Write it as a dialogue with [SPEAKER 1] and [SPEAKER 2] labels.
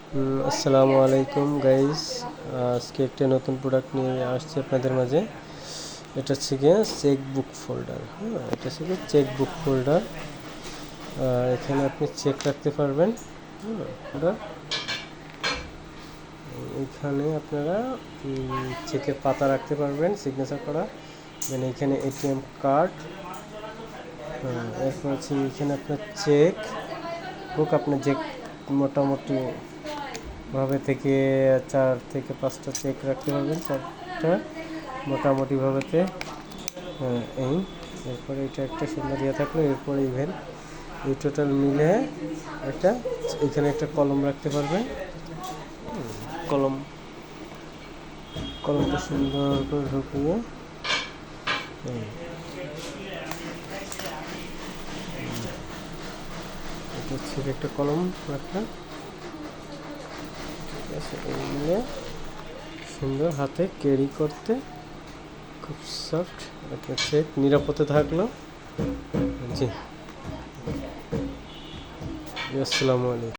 [SPEAKER 1] আসসালামু আলাইকুম গাইস। আজকে একটা নতুন প্রোডাক্ট নিয়ে আসছি আপনাদের মাঝে। এটা হচ্ছে গিয়ে চেক বুক ফোল্ডার। হ্যাঁ, এটা হচ্ছে গিয়ে চেক বুক ফোল্ডার। এখানে আপনি চেক রাখতে পারবেন। ফোল্ডার এখানে আপনারা চেকের পাতা রাখতে পারবেন, সিগনেচার করা। দেন এখানে এটিএম কার্ড। এরপর হচ্ছে এখানে আপনার চেক বুক, আপনার যে মোটামুটি ভাবে থেকে 4 থেকে 5টা চেক রাখতে পারবেন, 4টা মোটামুটি ভাবেতে। এই এরপরে এটা একটা সুন্দর ইয়ে থাকলো। এরপরে ইভেন এই টোটাল মিলে একটা এখানে একটা কলম রাখতে পারবেন। কলম কলমটা সুন্দর করে ঢুকিয়ে এটা হচ্ছে একটা কলম রাখলাম। ঠিক আছে, এই মিলে সুন্দর হাতে ক্যারি করতে খুব সফট একটা চেক নিরাপদে থাকলো। জি, আসসালামু আলাইকুম।